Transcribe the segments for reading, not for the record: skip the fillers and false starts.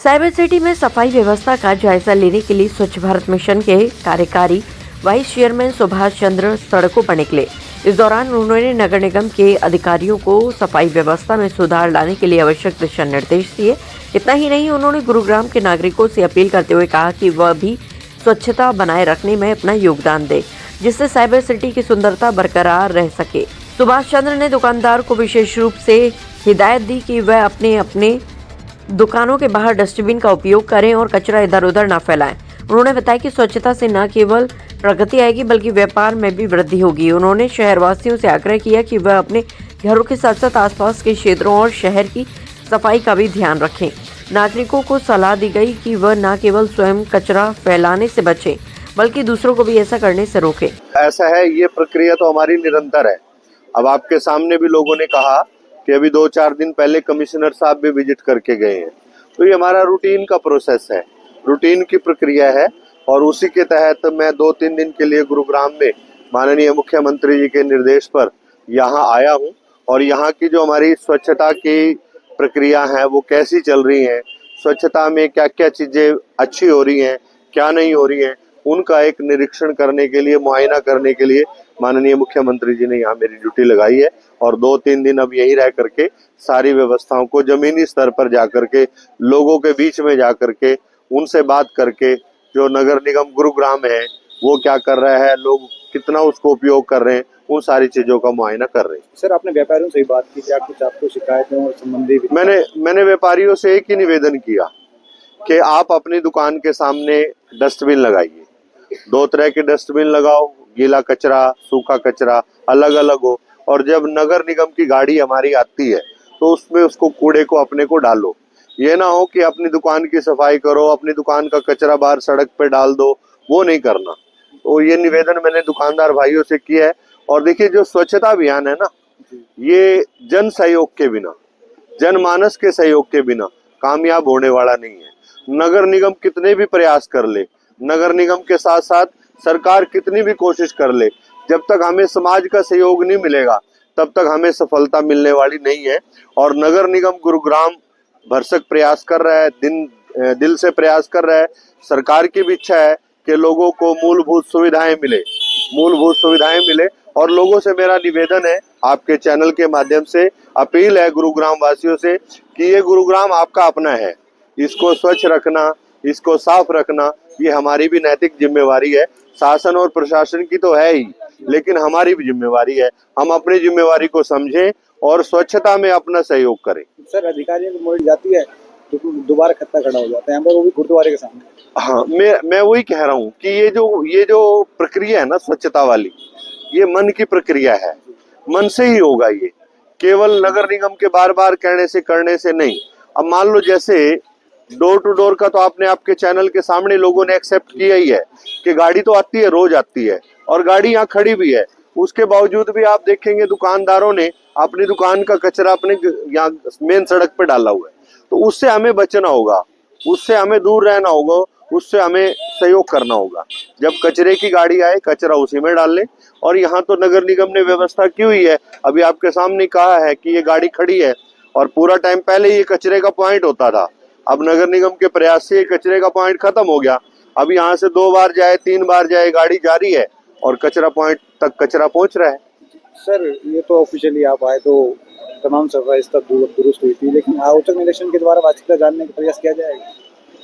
Cyber city में सफाई व्यवस्था का जायजा लेने के लिए स्वच्छ भारत मिशन के कार्यकारी वाइस चेयरमैन सुभाष चंद्र सड़कों पर निकले। इस दौरान उन्होंने नगर निगम के अधिकारियों को सफाई व्यवस्था में सुधार लाने के लिए आवश्यक दिशा निर्देश दिए। इतना ही नहीं, उन्होंने गुरुग्राम के नागरिकों से अपील करते हुए कहा कि वह भी स्वच्छता बनाए रखने में अपना योगदान दे, जिससे साइबर सिटी की सुंदरता बरकरार रह सके। सुभाष चंद्र ने दुकानदार को विशेष रूप से हिदायत दी कि वह अपने दुकानों के बाहर डस्टबिन का उपयोग करें और कचरा इधर उधर न फैलाएं। उन्होंने बताया कि स्वच्छता से न केवल प्रगति आएगी बल्कि व्यापार में भी वृद्धि होगी। उन्होंने शहरवासियों से आग्रह किया कि वह अपने घरों के साथ साथ आसपास के क्षेत्रों और शहर की सफाई का भी ध्यान रखें। नागरिकों को सलाह दी गई कि वह न केवल स्वयं कचरा फैलाने से बचें बल्कि दूसरों को भी ऐसा करने से रोकें। ऐसा है, ये प्रक्रिया तो हमारी निरंतर है। अब आपके सामने भी लोगों ने कहा कि अभी 2-4 दिन पहले कमिश्नर साहब भी विजिट करके गए हैं, तो ये हमारा रूटीन का प्रोसेस है, रूटीन की प्रक्रिया है। और उसी के तहत मैं 2-3 दिन के लिए गुरुग्राम में माननीय मुख्यमंत्री जी के निर्देश पर यहाँ आया हूँ और यहाँ की जो हमारी स्वच्छता की प्रक्रिया है वो कैसी चल रही है, स्वच्छता में क्या क्या चीज़ें अच्छी हो रही हैं, क्या नहीं हो रही हैं, उनका एक निरीक्षण करने के लिए, मुआयना करने के लिए माननीय मुख्यमंत्री जी ने यहाँ मेरी ड्यूटी लगाई है। और 2-3 दिन अब यहीं रह करके सारी व्यवस्थाओं को जमीनी स्तर पर जा करके, लोगों के बीच में जा करके, उनसे बात करके, जो नगर निगम गुरुग्राम है वो क्या कर रहा है, लोग कितना उसको उपयोग कर रहे हैं, उन सारी चीजों का मुआयना कर रहे हैं। सर, आपने व्यापारियों से बात की, क्या कुछ आपको शिकायतें और संबंधी? मैंने व्यापारियों से एक ही निवेदन किया कि आप अपनी दुकान के सामने डस्टबिन लगाइए, 2 तरह के डस्टबिन लगाओ, गीला कचरा, सूखा कचरा अलग अलग हो, और जब नगर निगम की गाड़ी हमारी आती है तो उसमें उसको कूड़े को अपने को डालो। ये ना हो कि अपनी दुकान की सफाई करो, अपनी दुकान का कचरा बाहर सड़क पे डाल दो, वो नहीं करना। तो ये निवेदन मैंने दुकानदार भाइयों से किया है। और देखिए, जो स्वच्छता अभियान है ना, ये जन सहयोग के बिना, जनमानस के सहयोग के बिना कामयाब होने वाला नहीं है। नगर निगम कितने भी प्रयास कर ले, नगर निगम के साथ साथ सरकार कितनी भी कोशिश कर ले, जब तक हमें समाज का सहयोग नहीं मिलेगा तब तक हमें सफलता मिलने वाली नहीं है। और नगर निगम गुरुग्राम भरसक प्रयास कर रहा है, दिल से प्रयास कर रहा है। सरकार की भी इच्छा है कि लोगों को मूलभूत सुविधाएं मिले। और लोगों से मेरा निवेदन है, आपके चैनल के माध्यम से अपील है गुरुग्राम वासियों से कि ये गुरुग्राम आपका अपना है, इसको स्वच्छ रखना, इसको साफ रखना, ये हमारी भी नैतिक जिम्मेवारी है। शासन और प्रशासन की तो है ही, लेकिन हमारी भी जिम्मेवारी है। हम अपनी जिम्मेवारी को समझें और स्वच्छता में अपना सहयोग करें। सर, अधिकारियों को मोड़ जाती है तो दोबारा खत्ता खड़ा हो जाता है, वो भी गुरुद्वारे के सामने। हाँ, मैं वही कह रहा हूँ कि ये जो प्रक्रिया है ना स्वच्छता वाली, ये मन की प्रक्रिया है, मन से ही होगा। ये केवल नगर निगम के बार बार करने से नहीं। अब मान लो, जैसे डोर टू डोर का तो आपके चैनल के सामने लोगों ने एक्सेप्ट किया ही है कि गाड़ी तो आती है, रोज आती है, और गाड़ी यहाँ खड़ी भी है। उसके बावजूद भी आप देखेंगे दुकानदारों ने अपनी दुकान का कचरा अपने यहाँ मेन सड़क पे डाला हुआ है। तो उससे हमें बचना होगा, उससे हमें दूर रहना होगा, उससे हमें सहयोग करना होगा। जब कचरे की गाड़ी आए, कचरा उसी में डाल ले। और यहाँ तो नगर निगम ने व्यवस्था की हुई है, अभी आपके सामने कहा है कि ये गाड़ी खड़ी है, और पूरा टाइम पहले ये कचरे का पॉइंट होता था। अब नगर निगम के प्रयास से कचरे का पॉइंट खत्म हो गया। अब यहाँ से 2 बार जाए, 3 बार जाए, गाड़ी जा रही है और कचरा पॉइंट तक कचरा पहुँच रहा है। सर, ये तो ऑफिशियली आप आए तो तमाम सफाई तक दुरुस्त हुई थी, लेकिन औचक निरीक्षण के द्वारा वास्तविकता जानने का प्रयास किया जाएगा?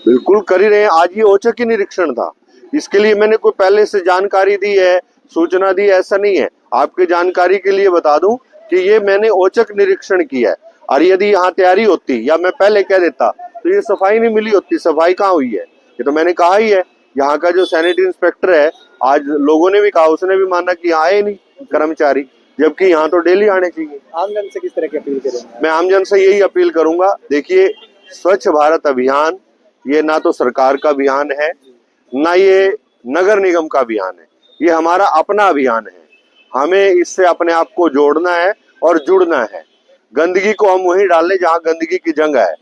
बिल्कुल कर ही रहे हैं। आज ये औचक ही निरीक्षण था, इसके लिए मैंने कोई पहले से जानकारी दी है, सूचना दी, ऐसा नहीं है। आपकी जानकारी के लिए बता दूं कि ये मैंने औचक निरीक्षण किया है। और यदि यहाँ तैयारी होती या मैं पहले कह देता तो ये सफाई नहीं मिली होती। सफाई कहाँ हुई है, ये तो मैंने कहा ही है। यहाँ का जो सैनिटरी इंस्पेक्टर है, आज लोगों ने भी कहा, उसने भी माना कि आए नहीं कर्मचारी, जबकि यहाँ तो डेली आने चाहिए। आमजन से किस तरह की अपील करेंगे? मैं आमजन से यही अपील करूंगा, देखिए, स्वच्छ भारत अभियान ये ना तो सरकार का अभियान है, ना ये नगर निगम का अभियान है, ये हमारा अपना अभियान है। हमें इससे अपने आप को जोड़ना है और जुड़ना है। गंदगी को हम वहीं डाल लें जहाँ गंदगी की जगह है।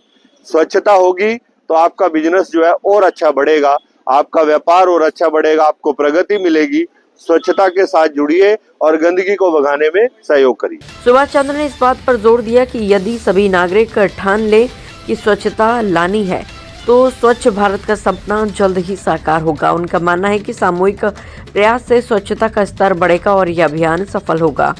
स्वच्छता होगी तो आपका बिजनेस जो है और अच्छा बढ़ेगा, आपका व्यापार और अच्छा बढ़ेगा, आपको प्रगति मिलेगी। स्वच्छता के साथ जुड़िए और गंदगी को भगाने में सहयोग करिए। सुभाष चंद्र ने इस बात पर जोर दिया कि यदि सभी नागरिक ठान ले कि स्वच्छता लानी है तो स्वच्छ भारत का सपना जल्द ही साकार होगा। उनका मानना है कि सामूहिक प्रयास से स्वच्छता का स्तर बढ़ेगा और यह अभियान सफल होगा।